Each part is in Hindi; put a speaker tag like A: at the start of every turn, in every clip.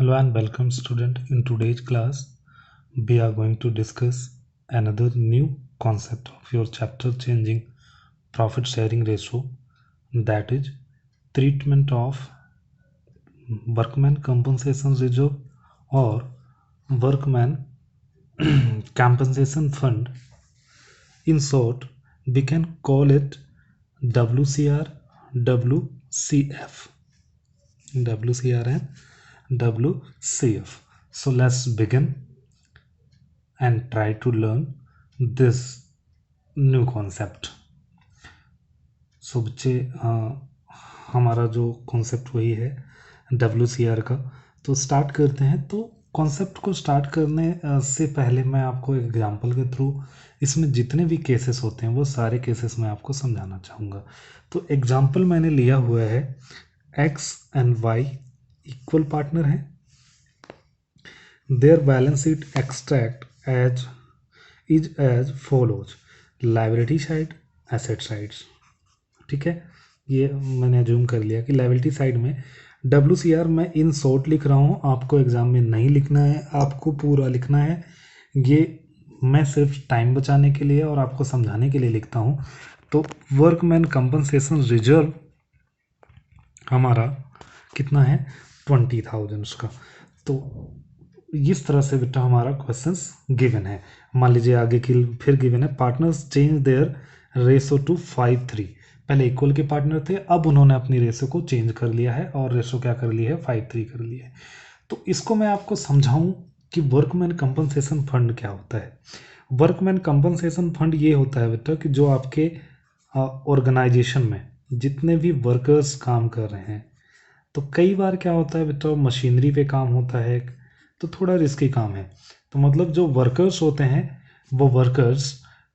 A: Hello and welcome student. In today's class we are going to discuss another new concept of your chapter changing profit sharing ratio, that is treatment of workman compensation reserve or workman compensation fund. In short, we can call it WCR, WCF, WCR and WCF. So let's begin and try to learn this new concept. So बच्चे हमारा जो कॉन्सेप्ट वही है WCR का। तो स्टार्ट करते हैं। तो कॉन्सेप्ट को स्टार्ट करने से पहले मैं आपको एक एग्जांपल के थ्रू इसमें जितने भी केसेस होते हैं वो सारे केसेस मैं आपको समझाना चाहूँगा। तो एग्जांपल मैंने लिया हुआ है X and Y equal partner हैं, their balance sheet extract is as follows: liability side, asset sides। ठीक है, ये मैंने अज्यूम कर लिया कि लाइबिलिटी साइड में WCR मैं इन शॉर्ट लिख रहा हूँ, आपको एग्जाम में नहीं लिखना है, आपको पूरा लिखना है। ये मैं सिर्फ टाइम बचाने के लिए और आपको समझाने के लिए लिखता हूँ। तो वर्कमैन कंपनसेशन रिजर्व हमारा कितना है 20,000 का। तो इस तरह से बेटा हमारा क्वेश्चंस गिवन है। मान लीजिए आगे की फिर गिवन है partners change their ratio two 5:3। पहले इक्वल के पार्टनर थे, अब उन्होंने अपनी रेशो को चेंज कर लिया है और रेशो क्या कर ली है 5:3 कर लिया है। तो इसको मैं आपको समझाऊं कि वर्कमैन कंपनसेशन फंड क्या होता है। वर्कमैन कंपनसेशन फंड ये होता है बेटा कि जो आपके ऑर्गेनाइजेशन में जितने भी वर्कर्स काम कर रहे हैं, तो कई बार क्या होता है बेटा मशीनरी पे काम होता है तो थोड़ा रिस्की काम है। तो मतलब जो वर्कर्स होते हैं वो वर्कर्स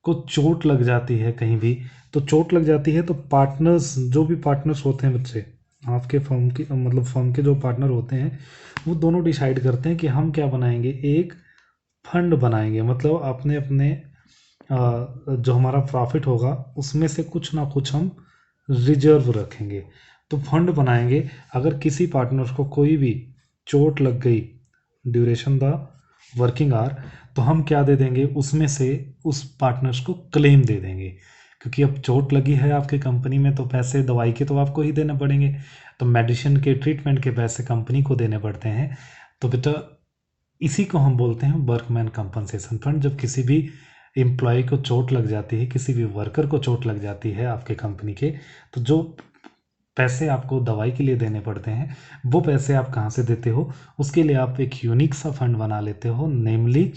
A: को चोट लग जाती है कहीं भी, तो चोट लग जाती है तो पार्टनर्स, जो भी पार्टनर्स होते हैं बच्चे आपके फर्म की, मतलब फर्म के जो पार्टनर होते हैं वो दोनों डिसाइड करते हैं कि हम क्या बनाएंगे, एक फंड बनाएंगे। मतलब अपने अपने जो हमारा प्रॉफिट होगा उसमें से कुछ ना कुछ हम रिजर्व रखेंगे, तो फंड बनाएंगे। अगर किसी पार्टनर को कोई भी चोट लग गई ड्यूरेशन द वर्किंग आवर, तो हम क्या दे देंगे, उसमें से उस पार्टनर्स को क्लेम दे देंगे। क्योंकि अब चोट लगी है आपकी कंपनी में तो पैसे दवाई के तो आपको ही देने पड़ेंगे, तो मेडिसिन के ट्रीटमेंट के पैसे कंपनी को देने पड़ते हैं। तो बेटा इसी को हम बोलते हैं वर्कमैन कंपनसेशन फंड। जब किसी भी एम्प्लॉय को चोट लग जाती है, किसी भी वर्कर को चोट लग जाती है आपके कंपनी के, तो जो पैसे आपको दवाई के लिए देने पड़ते हैं वो पैसे आप कहाँ से देते हो, उसके लिए आप एक यूनिक सा फंड बना लेते हो, नेमली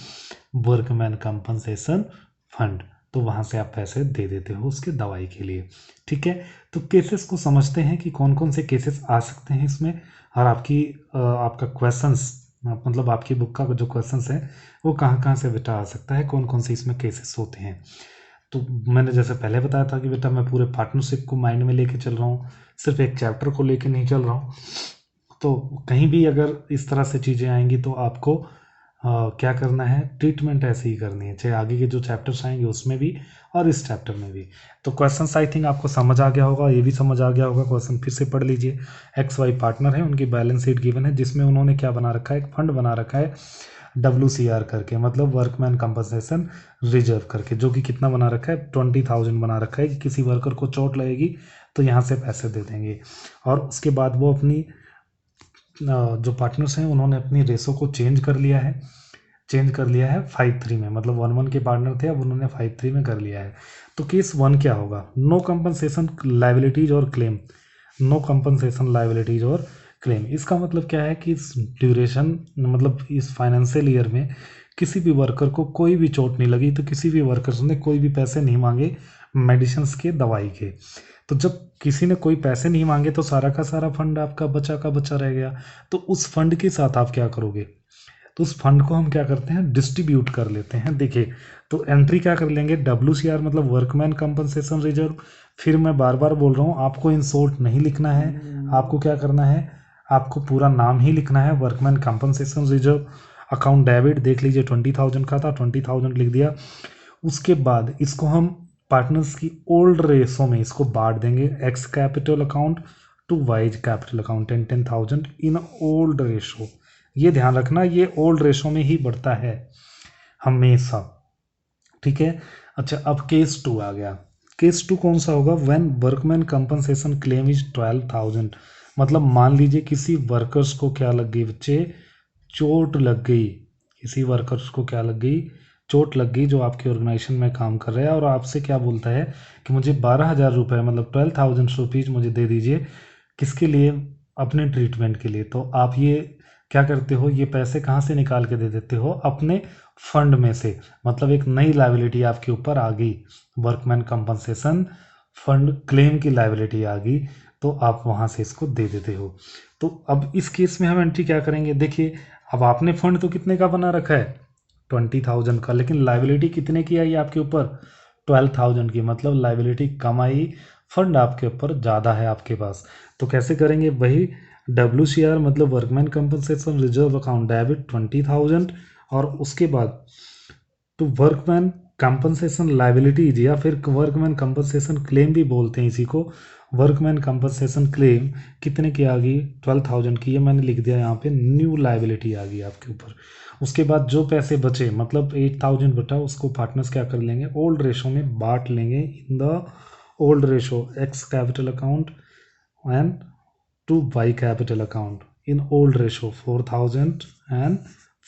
A: वर्कमैन कंपनसेशन फंड। तो वहाँ से आप पैसे दे देते हो उसके दवाई के लिए। ठीक है, तो केसेस को समझते हैं कि कौन कौन से केसेस आ सकते हैं इसमें, और आपका क्वेश्चंस, मतलब आपकी बुक का जो क्वेश्चंस है वो कहाँ कहाँ से बेटा आ सकता है, कौन कौन से इसमें केसेस होते हैं। तो मैंने जैसे पहले बताया था कि बेटा मैं पूरे पार्टनरशिप को माइंड में लेके चल रहा हूँ, सिर्फ एक चैप्टर को लेके नहीं चल रहा हूँ। तो कहीं भी अगर इस तरह से चीज़ें आएंगी तो आपको क्या करना है, ट्रीटमेंट ऐसे ही करनी है, चाहे आगे के जो चैप्टर्स आएंगे उसमें भी और इस चैप्टर में भी। तो क्वेश्चन आई थिंक आपको समझ आ गया होगा, ये भी समझ आ गया होगा। क्वेश्चन फिर से पढ़ लीजिए। XY पार्टनर है, उनकी बैलेंस शीट गिवन है जिसमें उन्होंने क्या बना रखा है, एक फंड बना रखा है WCR करके, मतलब वर्कमैन कंपनसेशन रिजर्व करके, जो कि कितना बना रखा है 20,000 बना रखा है कि किसी वर्कर को चोट लगेगी तो यहाँ से पैसे दे देंगे। और उसके बाद वो अपनी जो पार्टनर्स हैं उन्होंने अपनी रेसो को चेंज कर लिया है 5:3 में, मतलब 1:1 के पार्टनर थे, अब उन्होंने 5:3 में कर लिया है। तो केस 1 क्या होगा, नो कंपनसेशन लायबिलिटीज और क्लेम। नो कंपनसेशन लायबिलिटीज और क्लेम, इसका मतलब क्या है कि इस ड्यूरेशन, मतलब इस फाइनेंशियल ईयर में किसी भी वर्कर को कोई भी चोट नहीं लगी, तो किसी भी वर्कर्स ने कोई भी पैसे नहीं मांगे मेडिसिन के, दवाई के। तो जब किसी ने कोई पैसे नहीं मांगे तो सारा का सारा फंड आपका बचा का बचा रह गया। तो उस फंड के साथ आप क्या करोगे, तो उस फंड को हम क्या करते हैं, डिस्ट्रीब्यूट कर लेते हैं। देखिए, तो एंट्री क्या कर लेंगे, WCR मतलब वर्कमैन कंपनसेशन रिजर्व। फिर मैं बार बार बोल रहा हूँ, आपको इन शॉर्ट नहीं लिखना है, आपको क्या करना है, आपको पूरा नाम ही लिखना है, workman compensation reserve. Account debit देख लीजिए 20,000 का था, 20,000 लिख दिया। उसके बाद इसको हम पार्टनर्स की ओल्ड रेसो में इसको बांट देंगे, X capital account to Y capital account, 10,000 in old ratio, ये ध्यान रखना, ये ओल्ड रेशो में ही बढ़ता है हमेशा, ठीक है। अच्छा, अब केस 2 आ गया। केस 2 कौन सा होगा? When workman compensation claim is 12,000, मतलब मान लीजिए किसी वर्कर्स को क्या लग गई बच्चे, चोट लग गई। किसी वर्कर्स को क्या लग गई? चोट लग गई, जो आपके ऑर्गेनाइजेशन में काम कर रहे हैं, और आपसे क्या बोलता है कि मुझे 12,000 रुपये मतलब 12,000 रुपीज़ मुझे दे दीजिए। किसके लिए? अपने ट्रीटमेंट के लिए। तो आप ये क्या करते हो, ये पैसे कहाँ से निकाल के दे देते हो? अपने फंड में से। मतलब एक नई लायबिलिटी आपके ऊपर आ गई, वर्कमैन कंपनसेशन फंड क्लेम की लायबिलिटी आ गई, तो आप वहाँ से इसको दे देते हो। तो अब इस केस में हम एंट्री क्या करेंगे? देखिए, अब आपने फंड तो कितने का बना रखा है? 20,000 का, लेकिन लायबिलिटी कितने की आई आपके ऊपर? 12,000 की। मतलब लायबिलिटी कम आई, फंड आपके ऊपर ज़्यादा है आपके पास। तो कैसे करेंगे? वही WCR मतलब workman compensation reserve account debit 20,000, और उसके बाद तो वर्कमैन कंपनसेशन लायबिलिटीज या फिर वर्कमैन कंपनसेशन क्लेम भी बोलते हैं इसी को। वर्कमैन कंपनसेशन क्लेम कितने की आ गई? 12,000 की। ये मैंने लिख दिया यहाँ पे, न्यू लायबिलिटी आ गई आपके ऊपर। उसके बाद जो पैसे बचे, मतलब 8,000 बटा, उसको पार्टनर्स क्या कर लेंगे? ओल्ड रेशो में बांट लेंगे। In the old ratio X capital account and to Y capital account in old ratio 4,000 and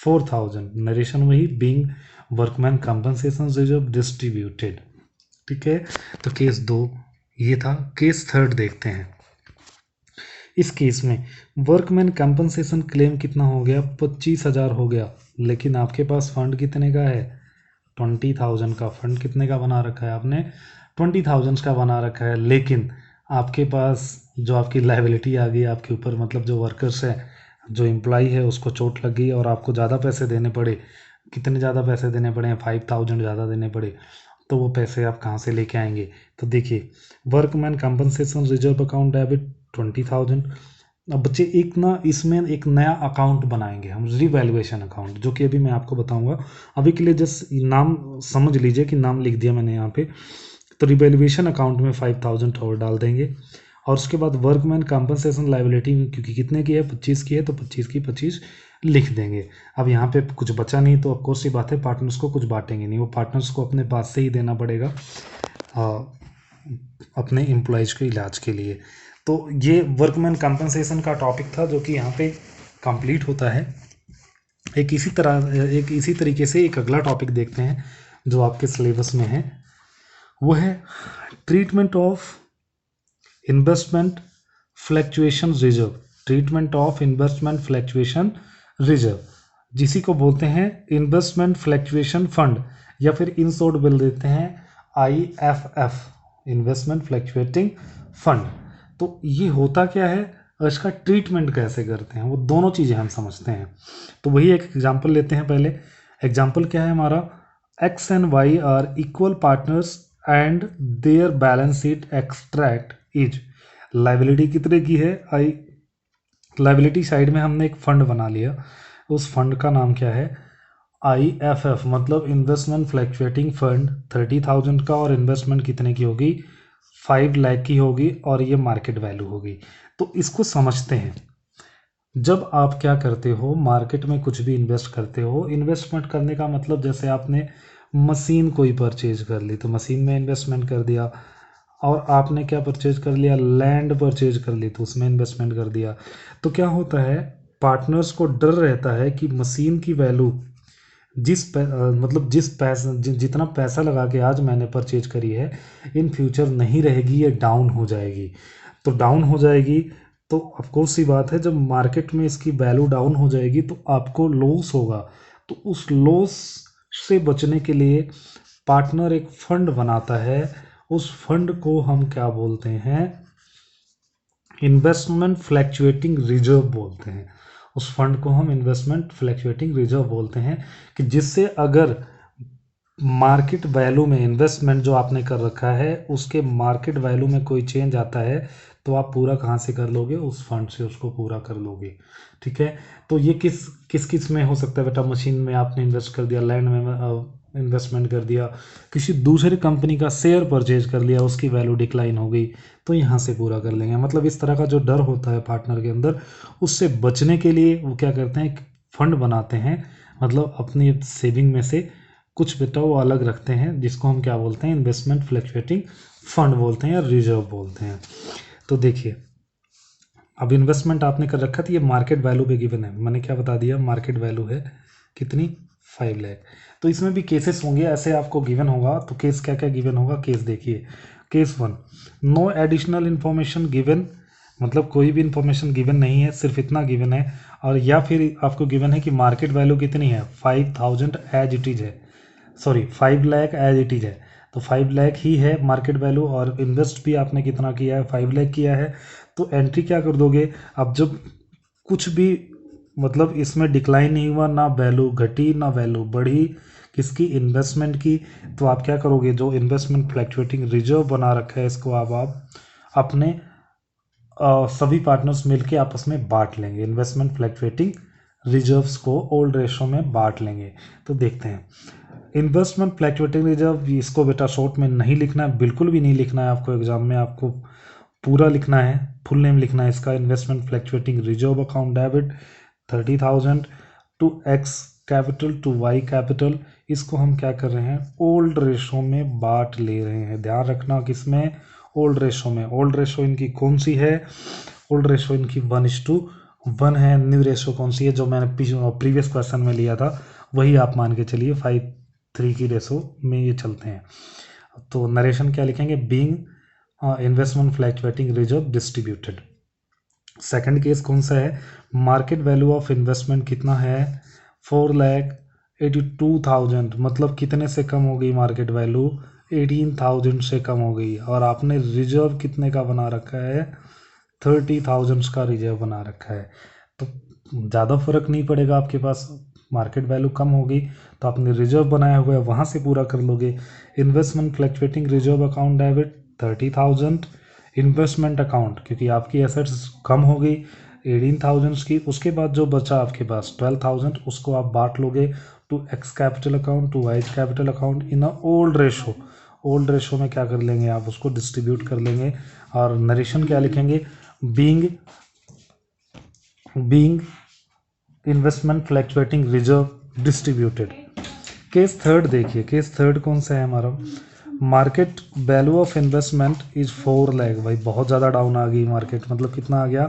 A: 4,000। Narration वही, being workman compensation reserve distributed, ठीक है। तो केस 2 ये था। केस 3 देखते हैं। इस केस में वर्कमैन कंपनसेशन क्लेम कितना हो गया? 25,000 हो गया, लेकिन आपके पास फंड कितने का है? 20,000 का। फंड कितने का बना रखा है आपने? 20,000 का बना रखा है, लेकिन आपके पास जो आपकी लायबिलिटी आ गई आपके ऊपर, मतलब जो वर्कर्स है, जो एम्प्लॉय है, उसको चोट लग गई और आपको ज़्यादा पैसे देने पड़े। कितने ज़्यादा पैसे देने पड़े हैं? 5,000 ज़्यादा देने पड़े। तो वो पैसे आप कहाँ से लेके आएंगे? तो देखिए, workman compensation reserve account debit 20,000। अब बच्चे एक ना इसमें एक नया अकाउंट बनाएंगे हम, रिवैल्यूएशन अकाउंट, जो कि अभी मैं आपको बताऊंगा। अभी के लिए जस्ट नाम समझ लीजिए कि नाम लिख दिया मैंने यहाँ पे। तो रिवैल्यूएशन अकाउंट में 5,000 और डाल देंगे, और उसके बाद वर्कमैन कंपनसेशन लायबिलिटी क्योंकि कितने की है? 25 की है, तो 25 की 25 लिख देंगे। अब यहाँ पे कुछ बचा नहीं, तो ऑफकोर्स सी बात है, पार्टनर्स को कुछ बांटेंगे नहीं, वो पार्टनर्स को अपने पास से ही देना पड़ेगा अपने एम्प्लॉयज़ के इलाज के लिए। तो ये वर्कमैन कंपनसेशन का टॉपिक था, जो कि यहाँ पे कंप्लीट होता है। एक इसी तरीके से एक अगला टॉपिक देखते हैं जो आपके सिलेबस में है, वो है treatment of investment fluctuation reserve. Treatment of investment fluctuation reserve, जिसी को बोलते हैं इन्वेस्टमेंट फ्लैक्चुएशन फंड, या फिर इन शॉर्ट बोल देते हैं IFF, इन्वेस्टमेंट फ्लैक्चुएटिंग फंड। तो ये होता क्या है और इसका ट्रीटमेंट कैसे करते हैं, वो दोनों चीज़ें हम समझते हैं। तो वही एक एग्जांपल लेते हैं पहले। एग्जांपल क्या है हमारा? X and Y are equal partners and their balance sheet extract is. Liability कितने की है? लाइबिलिटी साइड में हमने एक फंड बना लिया, उस फंड का नाम क्या है? IFF, मतलब इन्वेस्टमेंट फ्लैक्चुएटिंग फंड 30,000 का, और इन्वेस्टमेंट कितने की होगी? 5 लाख की होगी, और ये मार्केट वैल्यू होगी। तो इसको समझते हैं। जब आप क्या करते हो, मार्केट में कुछ भी इन्वेस्ट करते हो, इन्वेस्टमेंट करने का मतलब जैसे आपने मशीन कोई परचेज कर ली तो मशीन में इन्वेस्टमेंट कर दिया, और आपने क्या परचेज कर लिया? लैंड परचेज कर ली तो उसमें इन्वेस्टमेंट कर दिया। तो क्या होता है, पार्टनर्स को डर रहता है कि मशीन की वैल्यू मतलब जितना पैसा लगा के आज मैंने परचेज करी है, इन फ्यूचर नहीं रहेगी, ये डाउन हो जाएगी। तो डाउन हो जाएगी तो ऑफकोर्स सी बात है, जब मार्केट में इसकी वैल्यू डाउन हो जाएगी तो आपको लॉस होगा। तो उस लॉस से बचने के लिए पार्टनर एक फंड बनाता है, उस फंड को हम क्या बोलते हैं? इन्वेस्टमेंट फ्लैक्चुएटिंग रिजर्व बोलते हैं। उस फंड को हम इन्वेस्टमेंट फ्लैक्चुएटिंग रिजर्व बोलते हैं, कि जिससे अगर मार्केट वैल्यू में इन्वेस्टमेंट जो आपने कर रखा है उसके मार्केट वैल्यू में कोई चेंज आता है, तो आप पूरा कहाँ से कर लोगे? उस फंड से उसको पूरा कर लोगे, ठीक है। तो ये किस में हो सकता है बेटा? मशीन में आपने इन्वेस्ट कर दिया, लैंड में इन्वेस्टमेंट कर दिया, किसी दूसरे कंपनी का शेयर परचेज कर लिया, उसकी वैल्यू डिक्लाइन हो गई, तो यहाँ से पूरा कर लेंगे। मतलब इस तरह का जो डर होता है पार्टनर के अंदर, उससे बचने के लिए वो क्या करते हैं? फंड बनाते हैं, मतलब अपनी सेविंग में से कुछ बेटा वो अलग रखते हैं, जिसको हम क्या बोलते हैं, इन्वेस्टमेंट फ्लक्चुएटिंग फंड बोलते हैं या रिजर्व बोलते हैं। तो देखिए अब इन्वेस्टमेंट आपने कर रखा था, ये मार्केट वैल्यू पे गिवन है, मैंने क्या बता दिया, मार्केट वैल्यू है कितनी, 5 लाख। तो इसमें भी केसेस होंगे ऐसे आपको गिवन होगा, तो केस क्या क्या गिवन होगा, केस देखिए। Case 1, no additional information given, मतलब कोई भी इन्फॉर्मेशन गिवन नहीं है, सिर्फ इतना गिवन है, और या फिर आपको गिवन है कि मार्केट वैल्यू कितनी है, 5000 एज इट इज है, sorry 5 lakh as it is है, तो 5 लाख ही है मार्केट वैल्यू, और इन्वेस्ट भी आपने कितना किया है, 5 लाख किया है। तो एंट्री क्या कर दोगे, अब जब कुछ भी मतलब इसमें डिक्लाइन नहीं हुआ, ना वैल्यू घटी ना वैल्यू बढ़ी, किसकी, इन्वेस्टमेंट की, तो आप क्या करोगे, जो इन्वेस्टमेंट फ्लक्चुएटिंग रिजर्व बना रखा है इसको आप अपने सभी पार्टनर्स मिलके आपस में बांट लेंगे, इन्वेस्टमेंट फ्लक्चुएटिंग रिजर्व्स को ओल्ड रेशो में बांट लेंगे। तो देखते हैं इन्वेस्टमेंट फ्लक्चुएटिंग रिजर्व, इसको बेटा शॉर्ट में नहीं लिखना है, बिल्कुल भी नहीं लिखना है आपको एग्जाम में, आपको पूरा लिखना है, फुल नेम लिखना है इसका, investment fluctuating reserve account debit 30,000 to X capital to Y capital, इसको हम क्या कर रहे हैं, ओल्ड रेशो में बांट ले रहे हैं। ध्यान रखना किसमें, ओल्ड रेशो में। ओल्ड रेशो इनकी कौन सी है, ओल्ड रेशो इनकी 1:1 है। न्यू रेशो कौन सी है, जो मैंने प्रीवियस क्वेश्चन में लिया था वही आप मान के चलिए, 5:3 की रेशो में ये चलते हैं। तो नरेशन क्या लिखेंगे, being investment fluctuating reserve distributed. Second case कौन सा है, मार्केट वैल्यू ऑफ इन्वेस्टमेंट कितना है, 4,82,000, मतलब कितने से कम हो गई मार्केट वैल्यू, 18,000 से कम हो गई, और आपने रिजर्व कितने का बना रखा है, 30,000 का रिजर्व बना रखा है। तो ज़्यादा फर्क नहीं पड़ेगा आपके पास, मार्केट वैल्यू कम होगी तो आपने रिजर्व बनाया हुआ है वहाँ से पूरा कर लोगे। Investment fluctuating reserve account debit 30,000, investment account क्योंकि आपकी एसेट्स कम हो गई 18,000 की, उसके बाद जो बचा आपके पास 12,000, उसको आप बांट लोगे to X capital account to Y capital account in a old ratio. Old ratio में क्या कर लेंगे आप, उसको डिस्ट्रीब्यूट कर लेंगे, और नरेशन क्या लिखेंगे, being investment fluctuating reserve distributed. Case third देखिए, केस थर्ड कौन सा है हमारा, market value of investment is 4 lakh. भाई बहुत ज़्यादा डाउन आ गई मार्केट, मतलब कितना आ गया,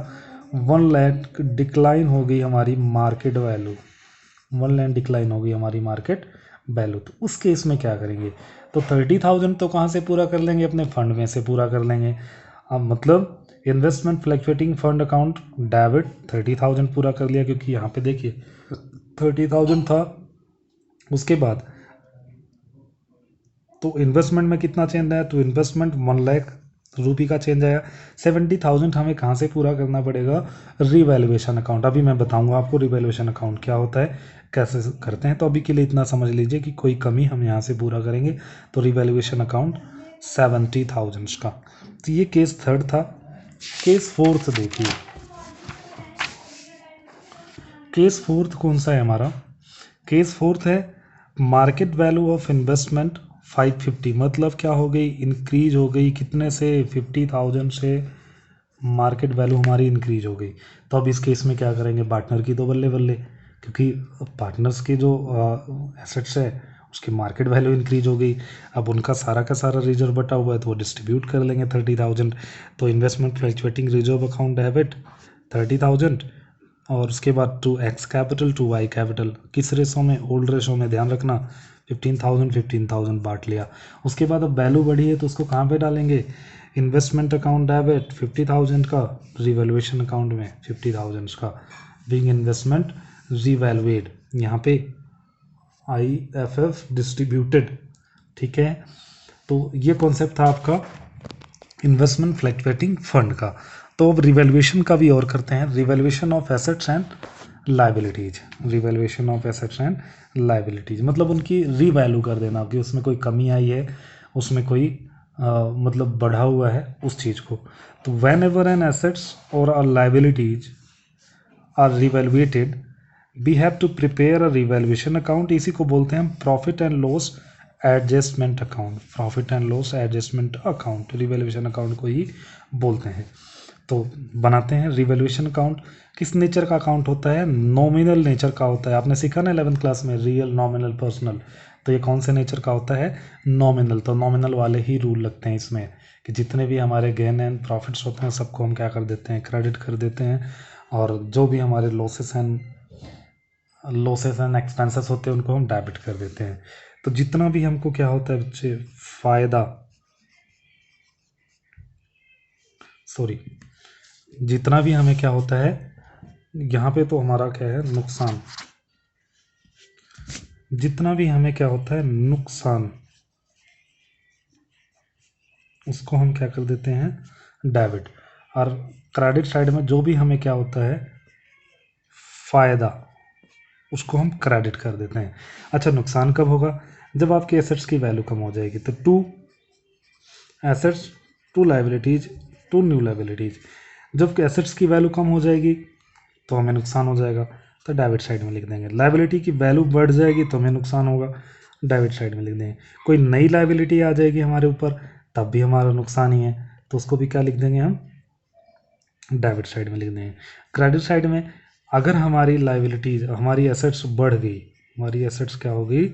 A: 1 लाख डिक्लाइन हो गई हमारी मार्केट वैल्यू, 1 लाख डिक्लाइन हो गई हमारी मार्केट वैल्यू। तो उस केस में क्या करेंगे, तो 30,000 तो कहाँ से पूरा कर लेंगे, अपने फंड में से पूरा कर लेंगे। अब मतलब investment fluctuating fund account debit 30,000 पूरा कर लिया, क्योंकि यहाँ पे देखिए 30,000 था, उसके बाद तो इन्वेस्टमेंट में कितना चेंज आया, तो इन्वेस्टमेंट 1 लाख रुपये का चेंज आया। 70,000 हमें कहाँ से पूरा करना पड़ेगा, रिवैल्यूएशन अकाउंट। अभी मैं बताऊंगा आपको रिवैल्यूएशन अकाउंट क्या होता है, कैसे करते हैं, तो अभी के लिए इतना समझ लीजिए कि कोई कमी हम यहाँ से पूरा करेंगे। तो रिवैल्यूएशन अकाउंट 70,000 का। तो ये केस थर्ड था। केस फोर्थ देखिए, केस फोर्थ कौन सा है हमारा, केस फोर्थ है मार्केट वैल्यू ऑफ इन्वेस्टमेंट 550, मतलब क्या हो गई, इंक्रीज हो गई कितने से, 50,000 से मार्केट वैल्यू हमारी इंक्रीज हो गई। तो अब इस केस में क्या करेंगे, पार्टनर की तो बल्ले बल्ले, क्योंकि पार्टनर्स के जो एसेट्स है उसकी मार्केट वैल्यू इंक्रीज हो गई, अब उनका सारा का सारा रिजर्व बटा हुआ है तो वो डिस्ट्रीब्यूट कर लेंगे 30,000। तो investment fluctuating reserve account debit 30,000, और उसके बाद to X capital to Y capital, किस रेशो में, ओल्ड रेशो में, ध्यान रखना 15,000 बांट लिया। उसके बाद अब वैल्यू बढ़ी है तो उसको कहाँ पे डालेंगे, इन्वेस्टमेंट अकाउंट डेबिट 50,000 का, रिवैल्यूएशन अकाउंट में 50,000 का, बीइंग इन्वेस्टमेंट रिवैल्यूएड, यहाँ पे IFF डिस्ट्रीब्यूटेड। ठीक है, तो ये कॉन्सेप्ट था आपका इन्वेस्टमेंट फ्लक्चुएटिंग फंड का। तो अब रिवैल्यूएशन का भी और करते हैं, revaluation of assets and liabilities. Revaluation of assets and liabilities मतलब उनकी रीवैल्यू कर देना कि उसमें कोई कमी आई है, उसमें कोई मतलब बढ़ा हुआ है उस चीज़ को। तो व्हेन एवर एन एसेट्स और uh liabilities are revaluated we have to prepare a revaluation account. इसी को बोलते हैं profit and loss adjustment account. Profit and loss adjustment account revaluation account को ही बोलते हैं। तो बनाते हैं। रिवैल्यूएशन अकाउंट किस नेचर का अकाउंट होता है? नॉमिनल नेचर का होता है। आपने सीखा ना 11th क्लास में, रियल, नॉमिनल, पर्सनल। तो ये कौन से नेचर का होता है? नॉमिनल। तो नॉमिनल वाले ही रूल लगते हैं इसमें कि जितने भी हमारे गेन एंड प्रॉफिट्स होते हैं सबको हम क्या कर देते हैं? क्रेडिट कर देते हैं। और जो भी हमारे लॉसेस एंड एक्सपेंसेस होते हैं उनको हम डेबिट कर देते हैं। तो जितना भी हमको क्या होता है बच्चे, फ़ायदा, सॉरी, जितना भी हमें क्या होता है यहाँ पे, तो हमारा क्या है? नुकसान। जितना भी हमें क्या होता है? नुकसान, उसको हम क्या कर देते हैं? डेबिट। और क्रेडिट साइड में जो भी हमें क्या होता है? फ़ायदा, उसको हम क्रेडिट कर देते हैं। अच्छा, नुकसान कब होगा? जब आपके एसेट्स की वैल्यू कम हो जाएगी। तो to assets, to liabilities, to new liabilities. जब एसेट्स की वैल्यू कम हो जाएगी तो हमें नुकसान हो जाएगा, तो डेबिट साइड में लिख देंगे। लाइबिलिटी की वैल्यू बढ़ जाएगी तो हमें नुकसान होगा, डेबिट साइड में लिख देंगे। कोई नई लाइबिलिटी आ जाएगी हमारे ऊपर तब भी हमारा नुकसान ही है, तो उसको भी क्या लिख देंगे हम? डेबिट साइड में लिख देंगे। क्रेडिट साइड में अगर हमारी लाइबिलिटीज, हमारी एसेट्स बढ़ गई, हमारी एसेट्स क्या हो गई?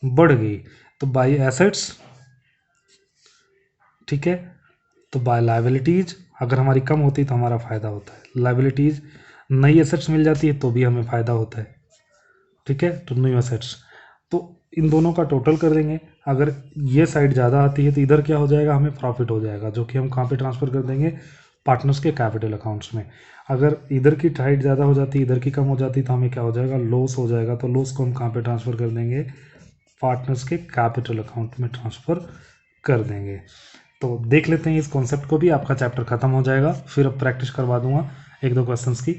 A: बढ़ गई, तो बाई एसेट्स, ठीक है, तो बाय लाइबिलिटीज अगर हमारी कम होती है तो हमारा फ़ायदा होता है। लाइबिलिटीज, नई एसेट्स मिल जाती है तो भी हमें फ़ायदा होता है, ठीक है। तो न्यू एसेट्स, तो इन दोनों का टोटल कर देंगे। अगर ये साइड ज़्यादा आती है तो इधर क्या हो जाएगा? हमें प्रॉफिट हो जाएगा, जो कि हम कहाँ पे ट्रांसफ़र कर देंगे? पार्टनर्स के कैपिटल अकाउंट्स में। अगर इधर की साइड ज़्यादा हो जाती, इधर की कम हो जाती, तो हमें क्या हो जाएगा? लॉस हो जाएगा। तो लॉस को हम कहाँ पे ट्रांसफ़र कर देंगे? पार्टनर्स के कैपिटल अकाउंट में ट्रांसफ़र कर देंगे। तो देख लेते हैं इस कॉन्सेप्ट को भी, आपका चैप्टर ख़त्म हो जाएगा। फिर अब प्रैक्टिस करवा दूंगा 1-2 क्वेश्चंस की।